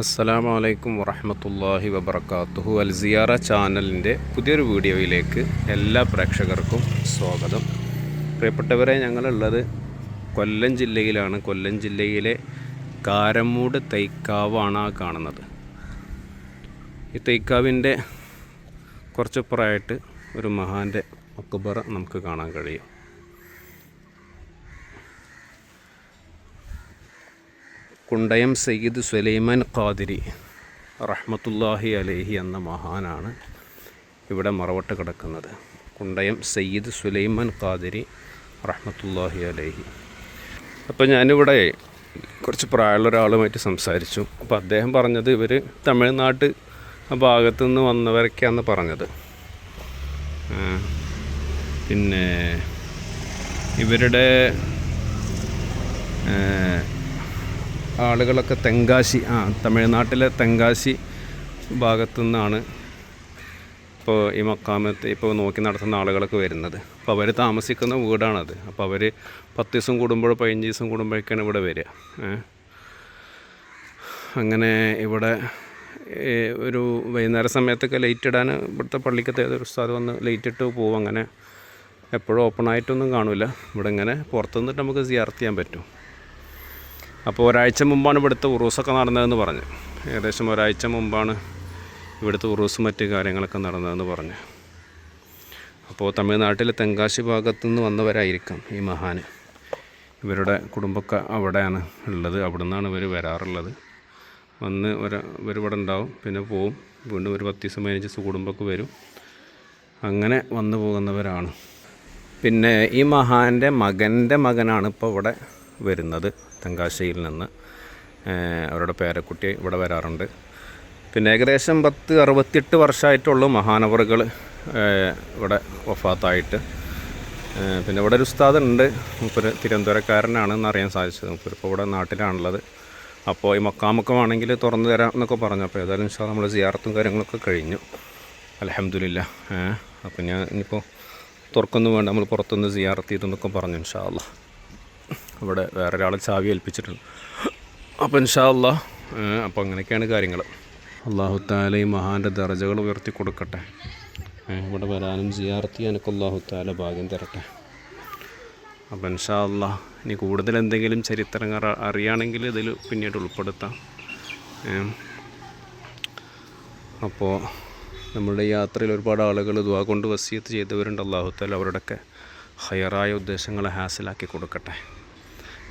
അസ്സലാമു അലൈക്കും വറഹ്മത്തുള്ളാഹി വബറകാതുഹു. അൽ സിയാറ ചാനലിൻ്റെ പുതിയൊരു വീഡിയോയിലേക്ക് എല്ലാ പ്രേക്ഷകർക്കും സ്വാഗതം. പ്രിയപ്പെട്ടവരെ, ഞങ്ങളുള്ളത് കൊല്ലം ജില്ലയിലാണ്. കൊല്ലം ജില്ലയിലെ കാരമൂട് തൈക്കാവാണ് ആ കാണുന്നത്. ഈ തൈക്കാവിൻ്റെ കുറച്ചപ്പുറമായിട്ട് ഒരു മഹാൻ്റെ മക്ബറ നമുക്ക് കാണാൻ കഴിയും. കുണ്ടയം സയ്യിദ് സുലൈമാൻ ഖാദിരി റഹ്മത്തുള്ളാഹി അലൈഹി എന്ന മഹാനാണ് ഇവിടെ മറവട്ട് കിടക്കുന്നത്. കുണ്ടയം സയ്യിദ് സുലൈമാൻ ഖാദിരി റഹ്മത്തുള്ളാഹി അലൈഹി. അപ്പോൾ ഞാനിവിടെ കുറച്ച് പ്രായമുള്ള ഒരാളുമായിട്ട് സംസാരിച്ചു. അപ്പോൾ അദ്ദേഹം പറഞ്ഞത് ഇവർ തമിഴ്നാട്ട് ആ ഭാഗത്തു നിന്ന് വന്നവരൊക്കെയാണെന്ന് പറഞ്ഞത്. പിന്നെ ഇവരുടെ ആളുകളൊക്കെ തെങ്കാശി തമിഴ്നാട്ടിലെ തെങ്കാശി ഭാഗത്തു നിന്നാണ് ഇപ്പോൾ ഈ മക്കാമത്ത് ഇപ്പോൾ നോക്കി നടത്തുന്ന ആളുകളൊക്കെ വരുന്നത്. അപ്പോൾ അവർ താമസിക്കുന്ന വീടാണത്. അപ്പോൾ അവർ 10 ദിവസം കൂടുമ്പോഴോ 15 ദിവസം കൂടുമ്പോഴൊക്കെയാണ് ഇവിടെ വരിക. അങ്ങനെ ഇവിടെ ഒരു വൈകുന്നേര സമയത്തൊക്കെ ലൈറ്റ് ഇടാൻ ഇവിടുത്തെ പള്ളിക്കത്തെ ഏതൊരു ഉസ്താദ് വന്ന് ലൈറ്റ് ഇട്ട് പോകും. അങ്ങനെ എപ്പോഴും ഓപ്പണായിട്ടൊന്നും കാണില്ല. ഇവിടെ ഇങ്ങനെ പുറത്തു നിന്നിട്ട് നമുക്ക് സിയാറത്ത് ചെയ്യാൻ പറ്റും. അപ്പോൾ ഒരാഴ്ച മുമ്പാണ് ഇവിടുത്തെ ഉറൂസൊക്കെ നടന്നതെന്ന് പറഞ്ഞു. ഏകദേശം ഒരാഴ്ച മുമ്പാണ് ഇവിടുത്തെ ഉറൂസും മറ്റ് കാര്യങ്ങളൊക്കെ നടന്നതെന്ന് പറഞ്ഞു. അപ്പോൾ തമിഴ്നാട്ടിലെ തെങ്കാശി ഭാഗത്തു നിന്ന് വന്നവരായിരിക്കാം ഈ മഹാന്. ഇവരുടെ കുടുംബമൊക്കെ അവിടെയാണ് ഉള്ളത്. അവിടെ നിന്നാണ് ഇവർ വരാറുള്ളത്. വന്ന് ഇവർ ഇവിടെ ഉണ്ടാവും, പിന്നെ പോവും. വീണ്ടും ഒരു 10 ദിവസം 15 ദിവസം കുടുംബമൊക്കെ വരും. അങ്ങനെ വന്നു പോകുന്നവരാണ്. പിന്നെ ഈ മഹാൻ്റെ മകൻ്റെ മകനാണ് ഇപ്പോൾ ഇവിടെ വരുന്നത്. തെങ്കാശിയിൽ നിന്ന് അവരുടെ പേരക്കുട്ടി ഇവിടെ വരാറുണ്ട്. പിന്നെ ഏകദേശം 68 വർഷമായിട്ടുള്ളൂ മഹാനവറുകൾ ഇവിടെ വഫാത്തായിട്ട്. പിന്നെ ഇവിടെ ഒരു ഉസ്താദുണ്ട്. മൂപ്പര് തിരുവനന്തപുരക്കാരനാണെന്ന് അറിയാൻ സാധിച്ചത്. മൂപ്പര് ഇപ്പോൾ ഇവിടെ നാട്ടിലാണുള്ളത്. അപ്പോൾ ഈ മക്കാമൊക്കെ ആണെങ്കിൽ തുറന്നു തരാം എന്നൊക്കെ പറഞ്ഞു. അപ്പോൾ ഏതായാലും ഇൻഷാ നമ്മൾ സിയാറത്തും കാര്യങ്ങളൊക്കെ കഴിഞ്ഞു, അൽഹംദുലില്ലാ. അപ്പോൾ ഞാൻ ഇനിയിപ്പോൾ തുറക്കൊന്നും വേണ്ട, നമ്മൾ പുറത്തുനിന്ന് സിയാറത്ത് ചെയ്തെന്നൊക്കെ പറഞ്ഞു. ഇൻഷാ അല്ലാഹ് ഇവിടെ വേറൊരാൾ ചാവി ഏൽപ്പിച്ചിട്ടുണ്ട്. അപ്പോൾ ഇൻഷാ അല്ലാഹ് അപ്പോൾ അങ്ങനെയൊക്കെയാണ് കാര്യങ്ങൾ. അല്ലാഹു തആല ഈ മഹാൻ്റെ ദറജകൾ ഉയർത്തി കൊടുക്കട്ടെ. ഇവിടെ വരാനും സിയാറത്ത് ചെയ്യാനൊക്കെ അല്ലാഹു തആല ഭാഗ്യം തരട്ടെ. അപ്പോൾ ഇൻഷാ അല്ലാഹ് ഇനി കൂടുതൽ എന്തെങ്കിലും ചരിത്രങ്ങൾ അറിയുകയാണെങ്കിൽ ഇതിൽ പിന്നീട് ഉൾപ്പെടുത്താം. അപ്പോൾ നമ്മുടെ യാത്രയിൽ ഒരുപാട് ആളുകൾ ദുആ കൊണ്ട് വസിയത്ത് ചെയ്തവരുണ്ട്. അല്ലാഹു തആല അവരുടെയൊക്കെ ഹൈറായ ഉദ്ദേശങ്ങളെ ഹാസിലാക്കി കൊടുക്കട്ടെ.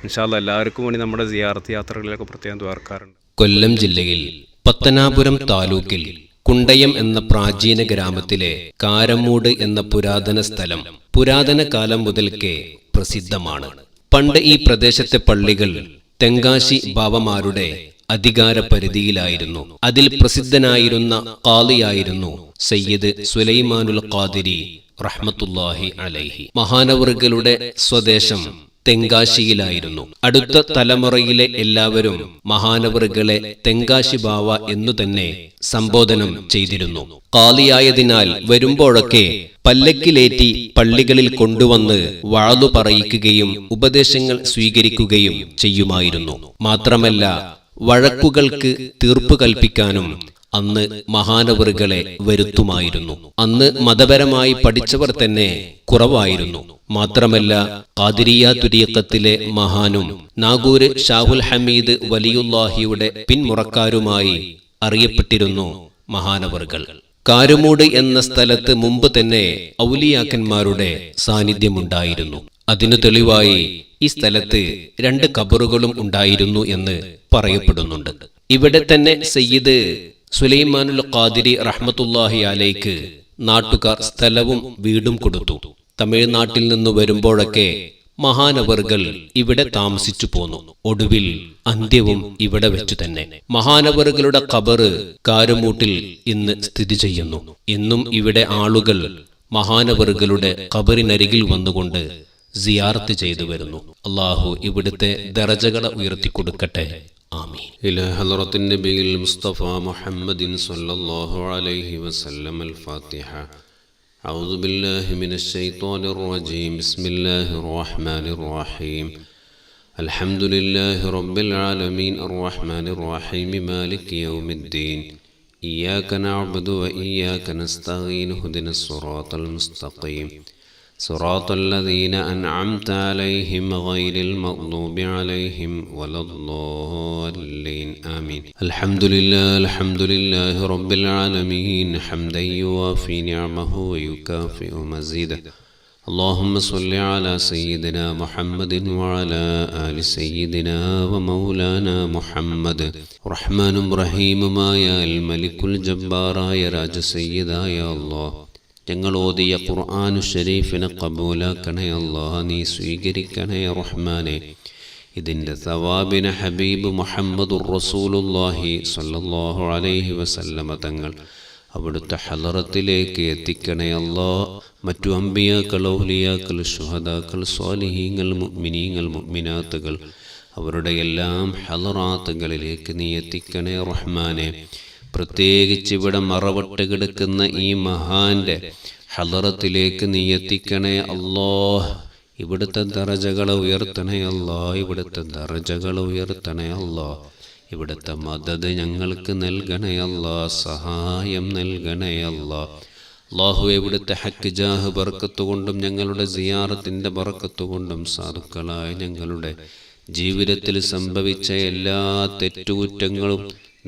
ഇൻഷാ അല്ലാഹ് എല്ലാവർക്കും വേണ്ടി നമ്മുടെ സിയാറത്ത് യാത്രകളിലൊക്കെ പ്രത്യേകം ദ്വാരക്കാറുണ്ട്. കൊല്ലം ജില്ലയിൽ പത്തനാപുരം താലൂക്കിൽ കുണ്ടയം എന്ന പ്രാചീന ഗ്രാമത്തിലെ കാരമൂട് എന്ന പുരാതന സ്ഥലം പുരാതന കാലം മുതൽക്കേ പ്രസിദ്ധമാണ്. പണ്ട് ഈ പ്രദേശത്തെ പള്ളികൾ തെങ്കാശി ബാവമാരുടെ അധികാര പരിധിയിലായിരുന്നു. അതിൽ പ്രസിദ്ധനായിരുന്ന ഖാദിയായിരുന്നു സയ്യിദ് സുലൈമാനുൽ ഖാദിരി റഹ്മത്തുള്ളാഹി അലൈഹി. മഹാനവറുകളുടെ സ്വദേശം തെങ്കാശിയിലായിരുന്നു. അടുത്ത തലമുറയിലെ എല്ലാവരും മഹാനവറുകളെ തെങ്കാശി ബാവ എന്നു തന്നെ സംബോധനം ചെയ്തിരുന്നു. ഖാദിയായതിനാൽ വരുമ്പോഴൊക്കെ പല്ലക്കിലേറ്റി പള്ളികളിൽ കൊണ്ടുവന്ന് വഅദ് പറയിക്കുകയും ഉപദേശങ്ങൾ സ്വീകരിക്കുകയും ചെയ്യുമായിരുന്നു. മാത്രമല്ല വഴക്കുകൾക്ക് തീർപ്പ് കൽപ്പിക്കാനും അന്ന് മഹാനവറുകളെ വരുത്തുമായിരുന്നു. അന്ന് മതപരമായി പഠിച്ചവർ തന്നെ കുറവായിരുന്നു. മാത്രമല്ല ഖാദിരിയ തുരീഖത്തിലെ മഹാനും നാഗൂര് ഷാഹുൽ ഹമീദ് വലിയുല്ലാഹിയുടെ പിന്മുറക്കാരുമായി അറിയപ്പെട്ടിരുന്നു മഹാനവറുകൾ. കാരമൂട് എന്ന സ്ഥലത്ത് മുമ്പ് തന്നെ ഔലിയാക്കന്മാരുടെ സാന്നിധ്യമുണ്ടായിരുന്നു. അതിനു തെളിവായി ഈ സ്ഥലത്ത് 2 ഖബറുകളും ഉണ്ടായിരുന്നു എന്ന് പറയപ്പെടുന്നുണ്ട്. ഇവിടെ തന്നെ സയ്യിദ് സുലൈമാനുൽ ഖാദിരി റഹ്മത്തുള്ളാഹി അലൈക്ക് നാട്ടുകാർ സ്ഥലവും വീടും കൊടുത്തു. തമിഴ്നാട്ടിൽ നിന്ന് വരുമ്പോഴൊക്കെ മഹാനവറുകൾ ഇവിടെ താമസിച്ചു പോന്നു. ഒടുവിൽ അന്ത്യവും ഇവിടെ വെച്ചു തന്നെ. മഹാനവറുകളുടെ ഖബറ് കാരമൂട്ടിൽ ഇന്ന് സ്ഥിതി ചെയ്യുന്നു. ഇന്നും ഇവിടെ ആളുകൾ മഹാനവറുകളുടെ ഖബറിനരികിൽ വന്നുകൊണ്ട് സിയാറത്ത് ചെയ്തു വരുന്നു. അല്ലാഹു ഇവിടുത്തെ ദറജകളെ ഉയർത്തിക്കൊടുക്കട്ടെ. ആമീൻ. ഇലാ ഹളറത്തിൻ നബിയിൽ മുസ്തഫ മുഹമ്മദിൻ സ്വല്ലല്ലാഹു അലൈഹി വസല്ലം. അൽ-ഫാത്തിഹ. അഊദു ബില്ലാഹി മിനശ് ശൈത്വാനിർ റജീം. ബിസ്മില്ലാഹിർ റഹ്മാനിർ റഹീം. الحمد لله رب العالمين الرحمن الرحيم مالك يوم الدين إياك نعبد وإياك نستعين اهدنا الصراط المستقيم صراط الذين أنعمت عليهم غير المغضوب عليهم ولا الضالين آمين. الحمد لله رب العالمين حمدا يوافي نعمه ويكافئ مزيده. اللهم صل على سيدنا محمد وعلى آل سيدنا ومولانا محمد. റഹ്മാനും റഹീമുമായ അൽ മലിക്കുൽ ജബ്ബാറായ രാജസയ്യിദായ അല്ലാഹ്, ഞങ്ങൾ ഓതിയ ഖുർആനു ശരീഫിനെ ഖബൂലാക്കണേ അല്ലാഹ്, നീ സ്വീകരിക്കണേ റഹ്മാനെ. ഇതിൻ്റെ സവാബിനെ ഹബീബ് മുഹമ്മദുർ റസൂലുള്ളാഹി സ്വല്ലല്ലാഹു അലൈഹി വസല്ലമ തങ്ങൾ അവിടുത്തെ ഹളറത്തിലേക്ക് എത്തിക്കണേ അല്ലാഹ്. മറ്റു അമ്പിയാക്കൾ, ഔലിയാക്കൾ, ശുഹദാക്കൾ, സ്വാലിഹീങ്ങൾ, മുഅ്മിനീങ്ങൾ, മുഅ്മിനാത്തുകൾ അവരുടെ എല്ലാം ഹളറാത്തുകളിലേക്ക് നീ എത്തിക്കണേ റഹ്മാനെ. പ്രത്യേകിച്ച് ഇവിടെ മറവട്ട് കിടക്കുന്ന ഈ മഹാന്റെ ഹളറത്തിലേക്ക് നീ എത്തിക്കണേ അല്ലാഹ്. ഇവിടുത്തെ ദറജകളെ ഉയർത്തണേ അല്ലാഹ്, ഇവിടുത്തെ ദറജകളെ ഉയർത്തണേ അല്ലാഹ്. ഇവിടുത്തെ മദദ് ഞങ്ങൾക്ക് നൽകണേ അല്ലാഹ്, സഹായം നൽകണേ അല്ലാഹ്. അല്ലാഹു ഇവിടുത്തെ ഹക്ക് ജാഹ് ബർക്കത്ത് കൊണ്ടും ഞങ്ങളുടെ സിയാറത്തിൻ്റെ ബർക്കത്ത് കൊണ്ടും സാധുക്കളായ ഞങ്ങളുടെ ജീവിതത്തിൽ സംഭവിച്ച എല്ലാ തെറ്റുകുറ്റങ്ങളും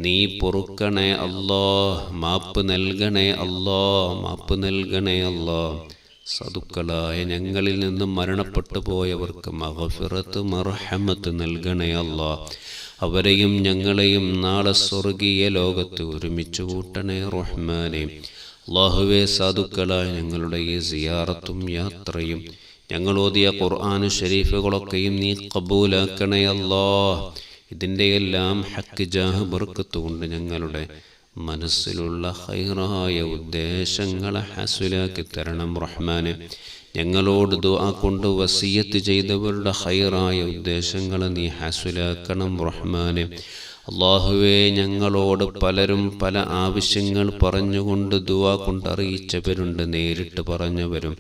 നീ പൊറുക്കണേ അല്ലാഹ്, മാപ്പ് നൽകണേ അല്ലാഹ്, മാപ്പ് നൽകണേ അല്ലാഹ്. സാധുക്കളായ ഞങ്ങളിൽ നിന്നും മരണപ്പെട്ടു പോയവർക്ക് മഗ്ഫിറത്ത് മർഹമത്ത് നൽകണേ അല്ലാഹ്. അവരെയും ഞങ്ങളെയും നാളെ സ്വർഗീയ ലോകത്ത് ഒരുമിച്ച് കൂട്ടണേ റഹ്മാനെ. അല്ലാഹുവേ, സാധുക്കളായ ഞങ്ങളുടെ ഈ സിയാറത്തും യാത്രയും ഞങ്ങൾ ഓതിയ ഖുർആനു ശരീഫുകളൊക്കെയും നീ ഖബൂലാക്കണേ അല്ലാഹ്. ഇതിൻ്റെ എല്ലാം ഹക്ക് ജാഹ് ബർക്കത്ത് കൊണ്ട് ഞങ്ങളുടെ മനസ്സിലുള്ള ഹൈറായ ഉദ്ദേശങ്ങളെ ഹസ്വിലാക്കി തരണം റഹ്മാനെ. ഞങ്ങളോട് ദുആ കൊണ്ട് വസിയത്ത് ചെയ്തവരുടെ ഹൈറായ ഉദ്ദേശങ്ങളെ നീ ഹസ്വിലാക്കണം റഹ്മാനെ. അല്ലാഹുവേ, ഞങ്ങളോട് പലരും പല ആവശ്യങ്ങൾ പറഞ്ഞുകൊണ്ട് ദുആ കൊണ്ട് അറിയിച്ചവരുണ്ട്, നേരിട്ട് പറഞ്ഞവരും.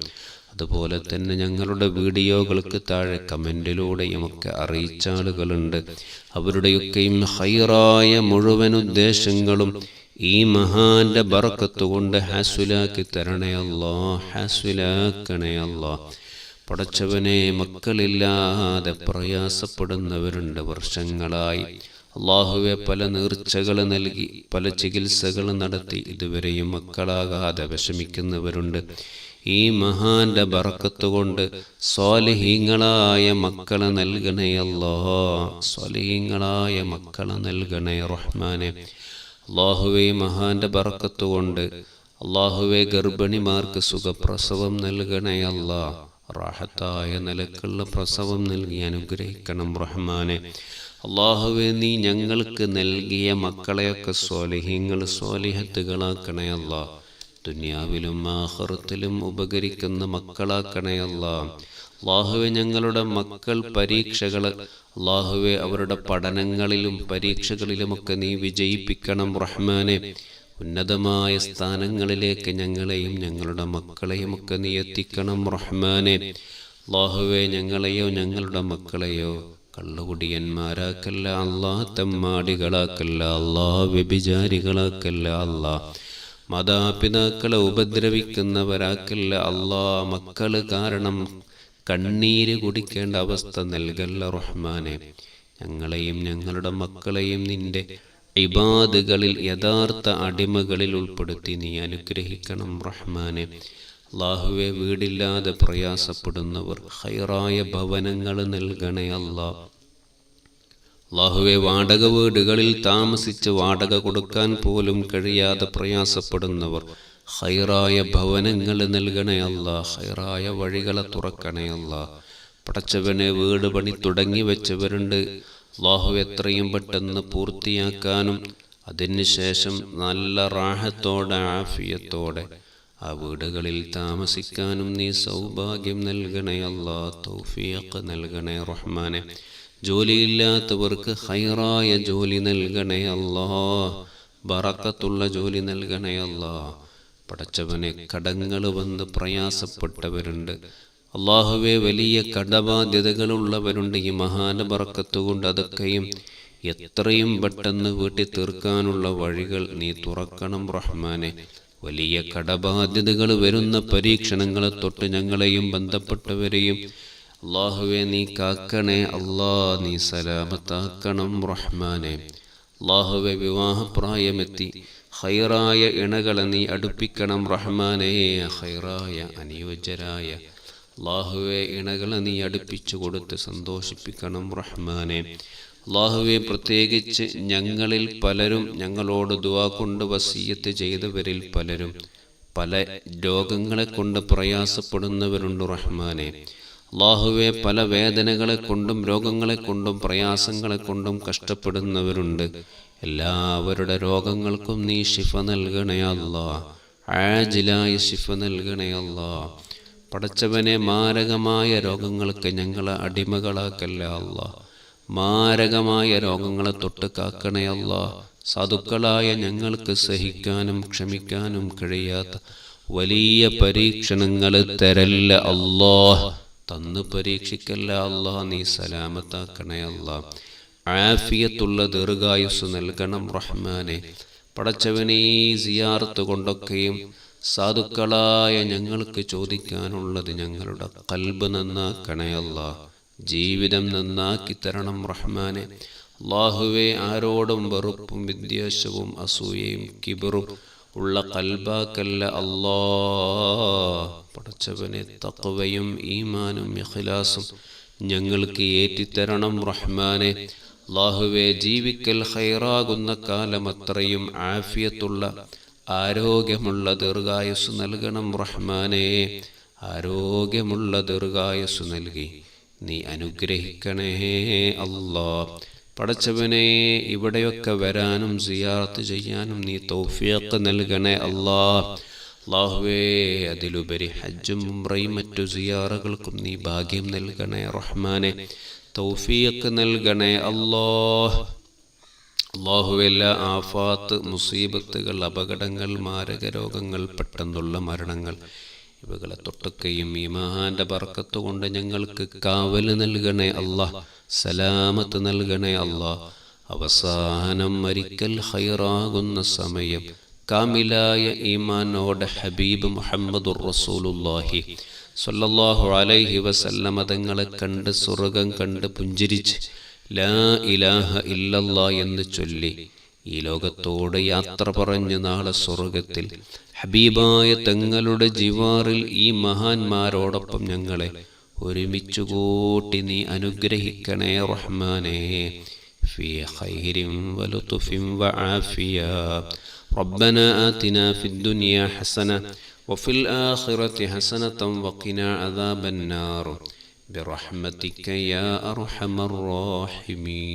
അതുപോലെ തന്നെ ഞങ്ങളുടെ വീഡിയോകൾക്ക് താഴെ കമൻറ്റിലൂടെയും ഒക്കെ അറിയിച്ച ആളുകളുണ്ട്. അവരുടെയൊക്കെയും ഹൈറായ മുഴുവൻ ഉദ്ദേശങ്ങളും ഈ മഹാന്റെ ബർക്കത്ത് കൊണ്ട് ഹാസ്വിലാക്കി തരണേ അല്ലാഹ്, ഹാസ്വിലാക്കണേ അല്ലാഹ്. പടച്ചവനെ, മക്കളില്ലാതെ പ്രയാസപ്പെടുന്നവരുണ്ട് വർഷങ്ങളായി. അല്ലാഹുവെ, പല നീർച്ചകൾ നൽകി പല ചികിത്സകൾ നടത്തി ഇതുവരെയും മക്കളാകാതെ വിഷമിക്കുന്നവരുണ്ട്. ഈ മഹാന്റെ ബർക്കത്ത് കൊണ്ട് സ്വാലിഹീങ്ങളായ മക്കളെ നൽകണേ അല്ലാഹ്, സ്വാലിഹീങ്ങളായ മക്കളെ നൽകണേ റഹ്മാനെ. അല്ലാഹുവേ, മഹാന്റെ ബർക്കത്ത് കൊണ്ട് അല്ലാഹുവേ, ഗർഭിണിമാർക്ക് സുഖപ്രസവം നൽകണേ അല്ലാഹ്. റാഹത്തായ നിലക്കുള്ള പ്രസവം നൽകി അനുഗ്രഹിക്കണം റഹ്മാനെ. അല്ലാഹുവേ, നീ ഞങ്ങൾക്ക് നൽകിയ മക്കളെയൊക്കെ സ്വാലിഹീങ്ങൾ, സ്വാലിഹത്തുകളാക്കണേ അല്ലാഹ്. ദുനിയാവിലും ആഖിറത്തിലും ഉപകരിക്കുന്ന മക്കളാക്കണേ അല്ലാഹ്. അല്ലാഹുവേ, ഞങ്ങളുടെ മക്കൾ പരീക്ഷകൾ അല്ലാഹുവേ, അവരുടെ പഠനങ്ങളിലും പരീക്ഷകളിലുമൊക്കെ നീ വിജയിപ്പിക്കണം റഹ്മാനെ. ഉന്നതമായ സ്ഥാനങ്ങളിലേക്ക് ഞങ്ങളെയും ഞങ്ങളുടെ മക്കളെയും ഒക്കെ നീ എത്തിക്കണം റഹ്മാനെ. അല്ലാഹുവേ, ഞങ്ങളെയോ ഞങ്ങളുടെ മക്കളെയോ കള്ളുകുടിയന്മാരാക്കല്ല അല്ലാഹ്, തെമ്മാടികളാക്കല്ല അല്ലാഹ്, വ്യഭിചാരികളാക്കല്ല അല്ലാഹ്, മാതാപിതാക്കളെ ഉപദ്രവിക്കുന്നവരാക്കല്ല അല്ലാഹ്. മക്കള് കാരണം കണ്ണീര് കുടിക്കേണ്ട അവസ്ഥ നൽകല്ല റഹ്മാനെ. ഞങ്ങളെയും ഞങ്ങളുടെ മക്കളെയും നിന്റെ ഇബാദുകളിൽ യഥാർത്ഥ അടിമകളിൽ ഉൾപ്പെടുത്തി നീ അനുഗ്രഹിക്കണം റഹ്മാനെ. അല്ലാഹുവേ, വീടില്ലാതെ പ്രയാസപ്പെടുന്നവർ ഹൈറായ ഭവനങ്ങൾ നൽകണേ അല്ലാഹ്. അല്ലാഹുവേ, വാടക വീടുകളിൽ താമസിച്ച് വാടക കൊടുക്കാൻ പോലും കഴിയാതെ പ്രയാസപ്പെടുന്നവർ ഹൈറായ ഭവനങ്ങൾ നൽകണേ അല്ലാഹ്, ഹൈറായ വഴികളെ തുറക്കണേ അല്ലാഹ്. പടച്ചവനെ, വീട് പണി തുടങ്ങി വെച്ചവരുണ്ട്. അല്ലാഹു എത്രയും പെട്ടെന്ന് പൂർത്തിയാക്കാനും അതിനുശേഷം നല്ല റാഹത്തോടെ ആഫിയത്തോടെ ആ വീടുകളിൽ താമസിക്കാനും നീ സൗഭാഗ്യം നൽകണേ അല്ലാഹ്, തൗഫീഖ് നൽകണേ റഹ്മാനെ. ജോലിയില്ലാത്തവർക്ക് ഹൈറായ ജോലി നൽകണേ അല്ലാഹ്, ബറക്കത്തുള്ള ജോലി നൽകണേ അല്ലാഹ്. പടച്ചവനെ, കടങ്ങൾ വന്ന് പ്രയാസപ്പെട്ടവരുണ്ട്. അള്ളാഹുവെ വലിയ കടബാധ്യതകളുള്ളവരുണ്ട്. ഈ മഹാന്റെ ബർക്കത്ത് കൊണ്ട് അതൊക്കെയും എത്രയും പെട്ടെന്ന് വീട്ടി തീർക്കാനുള്ള വഴികൾ നീ തുറക്കണം റഹ്മാനെ. വലിയ കടബാധ്യതകൾ വരുന്ന പരീക്ഷണങ്ങളെ തൊട്ട് ഞങ്ങളെയും ബന്ധപ്പെട്ടവരെയും അള്ളാഹുവെ നീ കാക്കണേ അല്ലാ, നീ സലാമത്താക്കണം റഹ്മാനെ. അള്ളാഹുവെ വിവാഹപ്രായമെത്തി ഖൈറായ ഇണകളെ നീ അടുപ്പിക്കണം റഹ്മാനെ. ഖൈറായ അനുയോജ്യരായ അള്ളാഹുവെ ഇണകളെ നീ അടുപ്പിച്ചു കൊടുത്ത് സന്തോഷിപ്പിക്കണം റഹ്മാനെ. അള്ളാഹുവെ പ്രത്യേകിച്ച് ഞങ്ങളിൽ പലരും ഞങ്ങളോട് ദുആ കൊണ്ട് വസിയ്യത്ത് ചെയ്തവരിൽ പലരും പല രോഗങ്ങളെ കൊണ്ട് പ്രയാസപ്പെടുന്നവരുണ്ട് റഹ്മാനെ. അള്ളാഹുവെ പല വേദനകളെ കൊണ്ടും രോഗങ്ങളെ കൊണ്ടും പ്രയാസങ്ങളെ കൊണ്ടും കഷ്ടപ്പെടുന്നവരുണ്ട്. എല്ലാവരുടെ രോഗങ്ങൾക്കും നീ ശിഫ നൽകണേ അല്ലാ, ആജിലായ ശിഫ നൽകണേ അല്ലാ. പടച്ചവനെ മാരകമായ രോഗങ്ങൾക്ക് ഞങ്ങളെ അടിമകളാക്കല്ല അല്ലാ. മാരകമായ രോഗങ്ങളെ തൊട്ട് കാക്കണേ അല്ലാ. സാധുക്കളായ ഞങ്ങൾക്ക് സഹിക്കാനും ക്ഷമിക്കാനും കഴിയാത്ത വലിയ പരീക്ഷണങ്ങൾ തരല്ല അല്ലാ, തന്ന് പരീക്ഷിക്കല്ല അല്ലാ. നീ സലാമത്താക്കണേ അല്ലാ. ആഫിയത്തുള്ള ദീർഘായുസ് നൽകണം റഹ്മാനെ. പടച്ചവനെ ഈ സിയാറത്ത് കൊണ്ടൊക്കെയും സാധുക്കളായ ഞങ്ങൾക്ക് ചോദിക്കാനുള്ളത് ഞങ്ങളുടെ ഖൽബ് നന്നാക്കണേ അല്ലാ. ജീവിതം നന്നാക്കി തരണം റഹ്മാനെ. അല്ലാഹുവേ ആരോടും വെറുപ്പും വിദ്വേഷവും അസൂയയും കിബറും ഉള്ള ഖൽബാക്കല്ല അല്ലാ. പടച്ചവനെ തഖ്വയും ഈമാനും ഇഖ്ലാസും ഞങ്ങൾക്ക് ഏറ്റിത്തരണം റഹ്മാനെ. അല്ലാഹുവേ ജീവിക്കൽ ഖൈറാകുന്ന കാലം അത്രയും ആഫിയത്തുള്ള ആരോഗ്യമുള്ള ദീർഘായുസ് നൽകണം റഹ്മാനെ. ആരോഗ്യമുള്ള ദീർഘായുസ് നൽകി നീ അനുഗ്രഹിക്കണേ അല്ലാ. പടച്ചവനെ ഇവിടെയൊക്കെ വരാനും സിയാറത്ത് ചെയ്യാനും നീ തൗഫീഖ് നൽകണേ അല്ലാ. അല്ലാഹുവേ അതിലുപരി ഹജ്ജും ഉംറയും മറ്റു സിയാറകൾക്കും നീ ഭാഗ്യം നൽകണേ റഹ്മാനെ. തൗഫീഖ് നൽകണേ അല്ലാ. അല്ലാഹുവേ എല്ലാ ആഫാത്ത് മുസീബത്തുകൾ അപകടങ്ങൾ മാരക രോഗങ്ങൾ പെട്ടെന്നുള്ള മരണങ്ങൾ ഇവകളെ തൊട്ടൊക്കെയും ഈ മഹാന്റെ ബർക്കത്ത് കൊണ്ട് ഞങ്ങൾക്ക് കാവല് നൽകണേ അല്ലാ. സലാമത്ത് നൽകണേ അല്ലാ. അവസാനം മരിക്കൽ ഖൈറാകുന്ന സമയം കാമിലായ ഈമാനോടെ ഹബീബ് മുഹമ്മദുർ റസൂലുള്ളാഹി സ്വല്ലല്ലാഹു അലൈഹി വസല്ലമ തങ്ങളെ കണ്ട് സ്വർഗം കണ്ട് പുഞ്ചിരിച്ച് ലാ ഇലാഹ ഇല്ലല്ലാ എന്ന് ചൊല്ലി ഈ ലോകത്തോട് യാത്ര പറഞ്ഞ് നാളെ സ്വർഗത്തിൽ ഹബീബായ തങ്ങളുടെ ജിവാറിൽ ഈ മഹാന്മാരോടൊപ്പം ഞങ്ങളെ ഒരുമിച്ചു കൂട്ടി നീ അനുഗ്രഹിക്കണേ റഹ്മാനേ. ഫീ ഖൈരിൻ വലുത്ഫിൻ വആഫിയ. റബ്ബനാ ആതിനാ ഫിദ്ദുനിയാ ഹസന വഫിൽ ആഖിറതി ഹസനതൻ വഖിനാ അദാബന്നാർ برحمتك يا أرحم الراحمين.